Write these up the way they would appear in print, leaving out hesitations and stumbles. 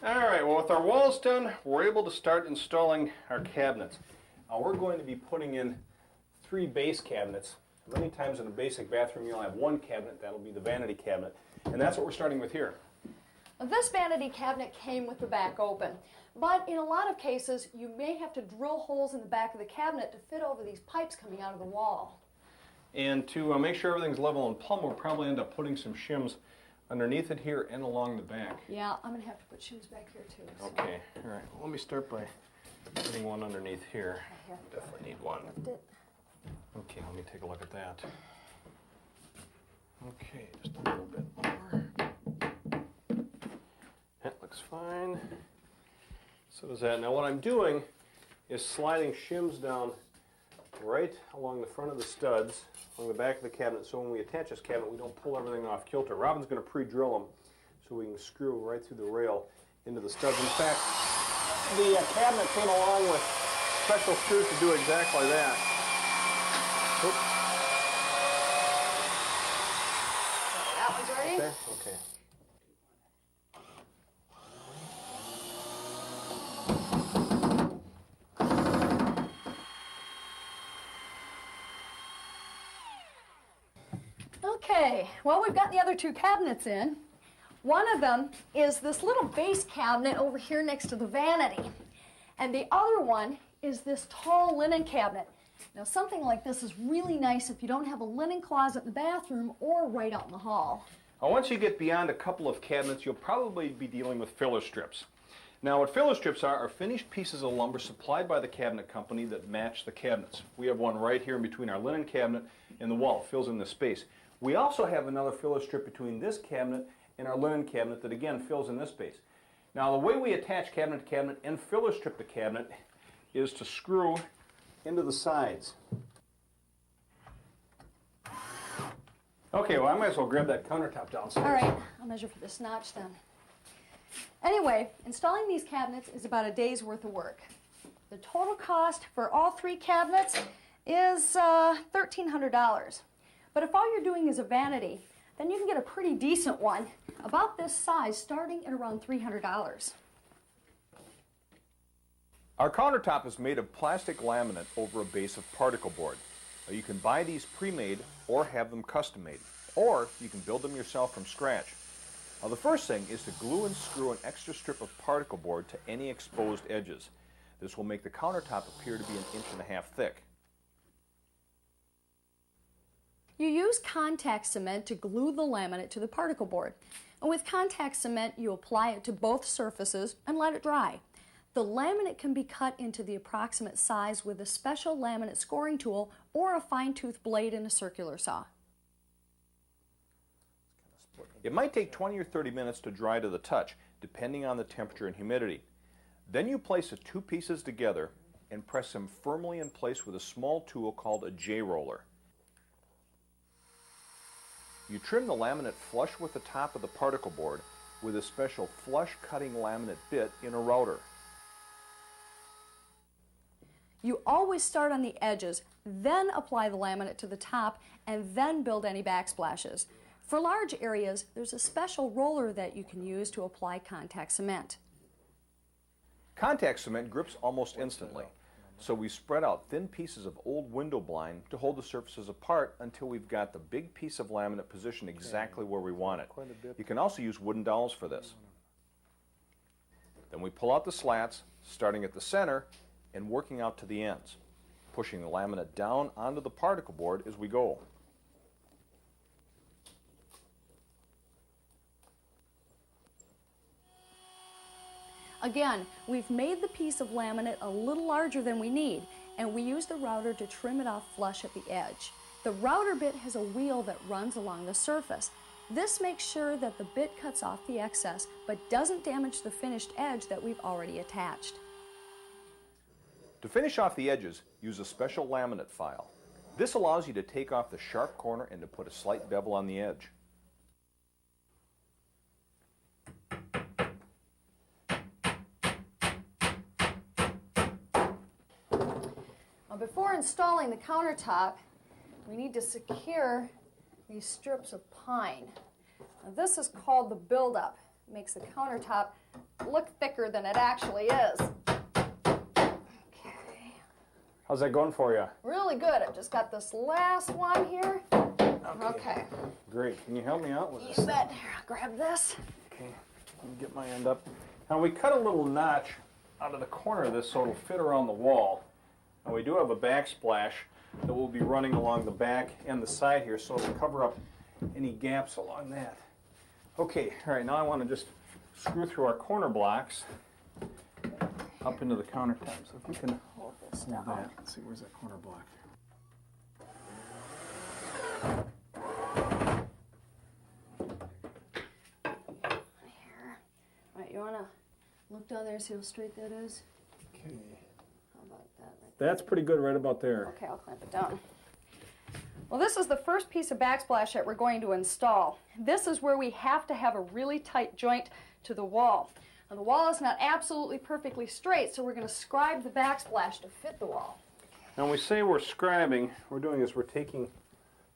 All right, well, with our walls done, we're able to start installing our cabinets. We're going to be putting in 3 base cabinets. Many times in a basic bathroom, you'll have 1 cabinet. That'll be the vanity cabinet. And that's what we're starting with here. This vanity cabinet came with the back open, but in a lot of cases, you may have to drill holes in the back of the cabinet to fit over these pipes coming out of the wall. And to make sure everything's level and plumb, we'll probably end up putting some shims underneath it here and along the back. Yeah, I'm going to have to put shims back here too. So. Okay, all right. Well, let me start by putting one underneath here. Definitely need one. Okay, let me take a look at that. Okay, just a little bit more. That looks fine. So does that. Now what I'm doing is sliding shims down right along the front of the studs, along the back of the cabinet, so when we attach this cabinet, we don't pull everything off kilter. Robin's going to pre-drill them so we can screw right through the rail into the studs. In fact, the cabinet came along with special screws to do exactly that. Oops. That one's ready? Okay. Okay. Okay, well, we've got the other 2 cabinets in. One of them is this little base cabinet over here next to the vanity. And the other one is this tall linen cabinet. Now, something like this is really nice if you don't have a linen closet in the bathroom or right out in the hall. Now, once you get beyond a couple of cabinets, you'll probably be dealing with filler strips. Now, what filler strips are finished pieces of lumber supplied by the cabinet company that match the cabinets. We have one right here in between our linen cabinet and the wall. It fills in the space. We also have another filler strip between this cabinet and our linen cabinet that again fills in this space. Now the way we attach cabinet to cabinet and filler strip to cabinet is to screw into the sides. Okay, well I might as well grab that countertop downstairs. All right, I'll measure for this notch then. Anyway, installing these cabinets is about a day's worth of work. The total cost for all 3 cabinets is $1,300. But if all you're doing is a vanity, then you can get a pretty decent one, about this size, starting at around $300. Our countertop is made of plastic laminate over a base of particle board. Now, you can buy these pre-made or have them custom made, or you can build them yourself from scratch. Now, the first thing is to glue and screw an extra strip of particle board to any exposed edges. This will make the countertop appear to be 1.5 inches thick. You use contact cement to glue the laminate to the particle board. And with contact cement, you apply it to both surfaces and let it dry. The laminate can be cut into the approximate size with a special laminate scoring tool or a fine-tooth blade in a circular saw. It might take 20 or 30 minutes to dry to the touch, depending on the temperature and humidity. Then you place the 2 pieces together and press them firmly in place with a small tool called a J-roller. You trim the laminate flush with the top of the particle board with a special flush cutting laminate bit in a router. You always start on the edges, then apply the laminate to the top, and then build any backsplashes. For large areas, there's a special roller that you can use to apply contact cement. Contact cement grips almost instantly, so we spread out thin pieces of old window blind to hold the surfaces apart until we've got the big piece of laminate positioned exactly where we want it. You can also use wooden dowels for this. Then we pull out the slats, starting at the center and working out to the ends, pushing the laminate down onto the particle board as we go. Again, we've made the piece of laminate a little larger than we need, and we use the router to trim it off flush at the edge. The router bit has a wheel that runs along the surface. This makes sure that the bit cuts off the excess, but doesn't damage the finished edge that we've already attached. To finish off the edges, use a special laminate file. This allows you to take off the sharp corner and to put a slight bevel on the edge. Now, before installing the countertop, we need to secure these strips of pine. Now, this is called the buildup. makes the countertop look thicker than it actually is. Okay. How's that going for you? Really good. I've just got this last one here. Okay. Great. Can you help me out with You this? bet. Here, I'll grab this. Okay. Let me get my end up. Now we cut a little notch out of the corner of this so it'll fit around the wall. Now we do have a backsplash that will be running along the back and the side here, so it'll cover up any gaps along that. Okay, all right, now I want to just screw through our corner blocks up into the countertop. So if you can Hold this hold down. that. Let's see, where's that corner block? Here. All right, you want to look down there and see how straight that is? Okay. How about that right That's pretty good right about there. Okay, I'll clamp it down. Well, this is the first piece of backsplash that we're going to install. This is where we have to have a really tight joint to the wall. Now, the wall is not absolutely perfectly straight, so we're going to scribe the backsplash to fit the wall. Now when we say we're scribing, what we're doing is we're taking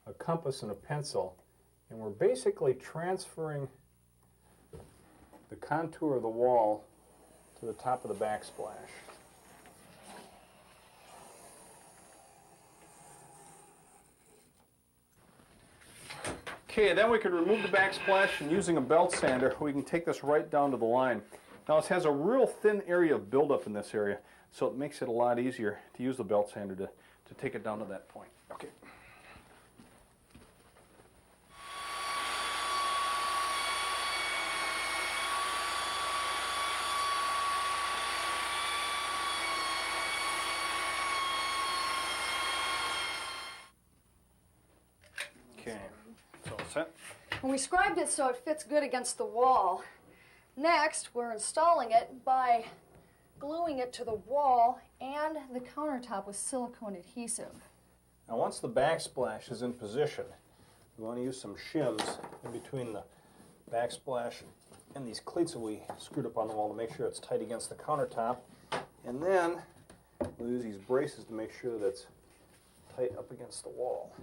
a compass and a pencil, and we're basically transferring the contour of the wall to the top of the backsplash. Okay, then we can remove the backsplash, and using a belt sander, we can take this right down to the line. Now this has a real thin area of buildup in this area, so it makes it a lot easier to use the belt sander to take it down to that point. Okay. Okay, so set. And we scribed it so it fits good against the wall. Next, we're installing it by gluing it to the wall and the countertop with silicone adhesive. Now once the backsplash is in position, we want to use some shims in between the backsplash and these cleats that we screwed up on the wall to make sure it's tight against the countertop. And then we'll use these braces to make sure that it's tight up against the wall.